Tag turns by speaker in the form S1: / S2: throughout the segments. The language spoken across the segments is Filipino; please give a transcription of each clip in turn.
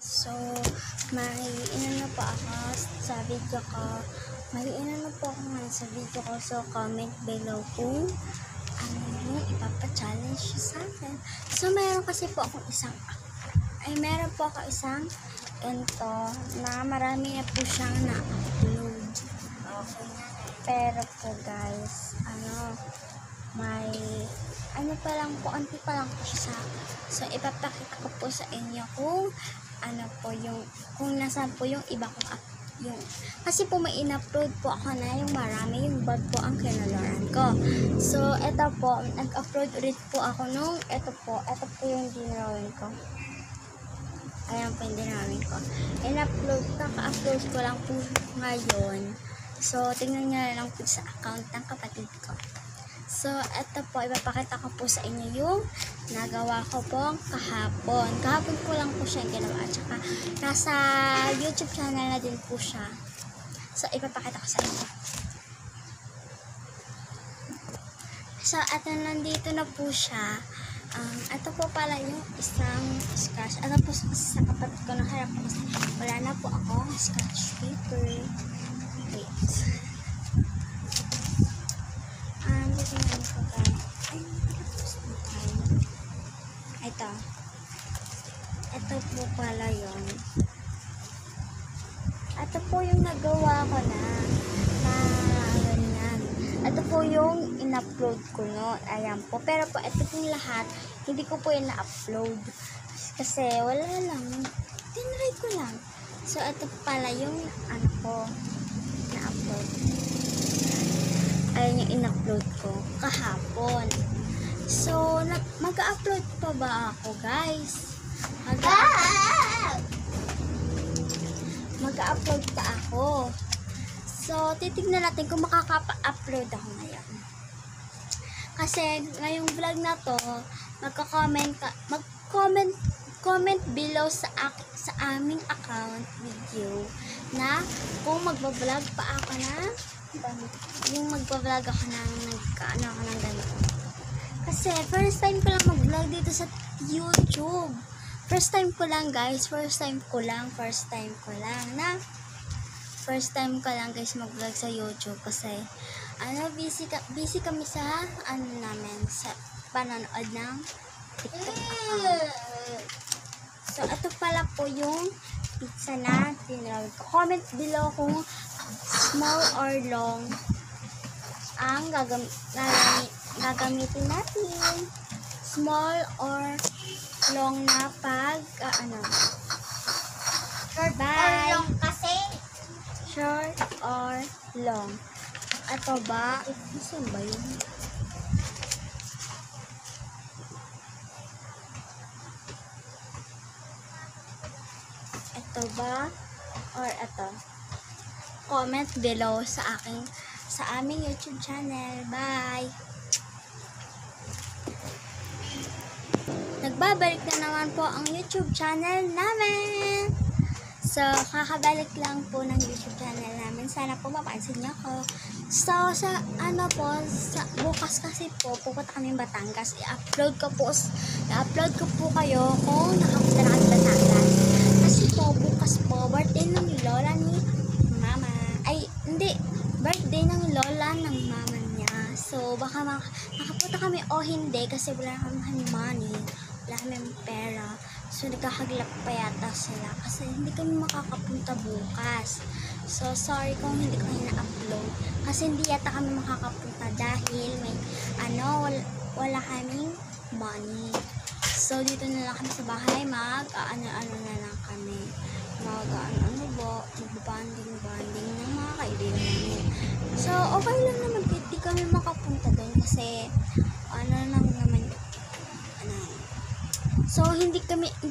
S1: So, may inano po ako sa video ko. May inano po ako ngayon sa video ko. So, comment below kung ano yung ipapa-challenge sa akin. So, meron po ako isang ganito na marami na po siyang na-upload. Okay. Pero po guys, may pa lang po, anti pa lang po siya. So, ipapakita ko po sa inyo kung kung nasaan po yung iba kong kasi po may in-upload po ako na yung marami, yung bag po ang kinaloran ko. So, eto po, nag-upload ulit po ako nung, eto po yung dinrawing ko. Ayan po yung dinrawing ko. Naka-upload ko lang po ngayon. So, tingnan nyo lang po sa account ng kapatid ko. So, eto po, ipapakita ko po sa inyo yung nagawa ko pong kahapon. Kahapon ko lang po siya ginawa. At saka, nasa YouTube channel na din po siya. So, ipapakita ko sa inyo. So, eto nandito na po siya. Ito po pala yung isang scratch. Ito po sa kapatid ko na harap ko. Wala na po ako scratch paper. Wait. Ito po pala yun. Ito po yung nagawa ko na ganyan. Ito po yung in-upload ko no. Ayan po. Pero po, ito pong lahat, hindi ko po yung na-upload. Kasi wala lang. Tinry ko lang. So, ito pala yung na-upload. Ayan yung in-upload ko kahapon. So, mag-upload pa ba ako, guys? Mag-upload pa ako. So, titignan natin kung makaka-upload ako ngayon. Kasi, ngayong vlog na to, comment below sa aming account video na kung magbablog pa ako yung magbablog ako ng ganito. Kasi, first time ko lang mag-vlog dito sa YouTube. First time ko lang guys mag-vlog sa YouTube kasi busy kami sa sa panonood ng TikTok account. So, ito pala po yung pizza na tinrawag ko. Comment below kung small or long ang gagamitin natin. Small or long na pag short or long kasi. Short or long. Ito ba? Isan ba yun? Ito ba? Or ito? Comment below sa aming YouTube channel. Bye! Nagbabalik na naman po ang YouTube channel namin. So, kakabalik lang po ng YouTube channel namin. Sana po mapansin niyo ako. So, sa bukas kasi po, pupunta kami Batangas. I-upload ko po kayo kung nakapunta na kami Batangas. Kasi po, bukas po, birthday ng lola ni mama. Ay, hindi. Birthday ng lola ng mama niya. So, baka makapunta kami o hindi kasi wala kami money. Wala kami pera. So, nagkakaglap pa yata sila kasi hindi kami makakapunta bukas. So, sorry kung hindi ko na-upload. Kasi hindi yata kami makakapunta dahil may wala kaming money. So, dito na lang kami sa bahay na lang kami. Magbabanding ng mga kaibigan namin. So, okay lang naman. Hindi kami makapunta doon kasi So, hindi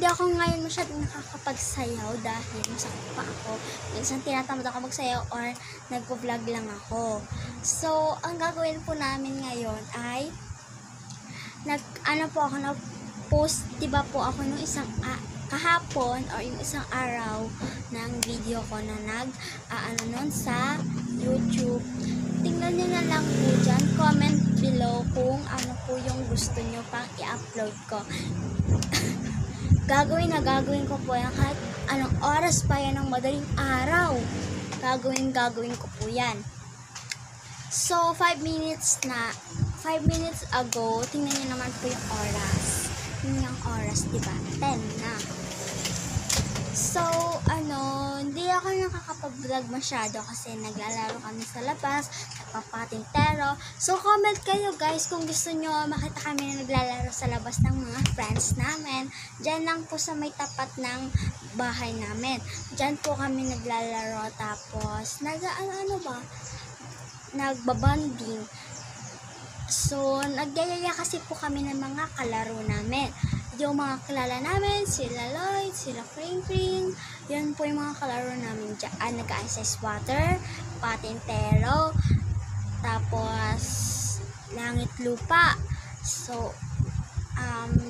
S1: ako ngayon masyadong nakakapagsayaw dahil masakit pa ako. Minsan tinatamad ako magsayaw or nagpo-vlog lang ako. So, ang gagawin po namin ngayon ay nag-post, diba po ako nung isang kahapon or yung isang araw ng video ko na nun sa YouTube. Tingnan nyo na lang po dyan. Comment below kung ano po yung gusto nyo pang i-upload ko. Gagawin ko po yan kahit anong oras pa yan ng madaling araw. Gagawin ko po yan. So, 5 minutes ago, tingnan niyo naman po yung oras. Yun yung oras, diba? 10 na. So, hindi ako nakakapag-vlog masyado kasi naglalaro kami sa labas, nagpapatintero. So, comment kayo guys kung gusto nyo makita kami na naglalaro sa labas ng mga friends namin. Diyan lang po sa may tapat ng bahay namin. Diyan po kami naglalaro tapos, nagbabanding. So, nagyayaya kasi po kami ng mga kalaro namin. Yung mga kilala namin, sila Lloyd, sila Kring, yan po yung mga kalaro namin dyan. Nag-ice water, patintero, tapos langit lupa, so,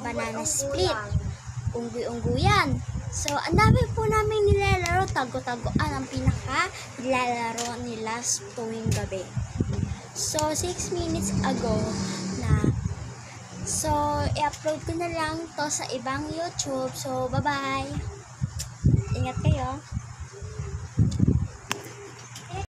S1: banana split, unggoy-ungguyan. So, ang dami po namin nilalaro, tago-tagoan ang pinaka nilalaro nila tuwing gabi. So, 6 minutes ago na. So, i-upload ko na lang to sa ibang YouTube. So, bye-bye. Ingat kayo.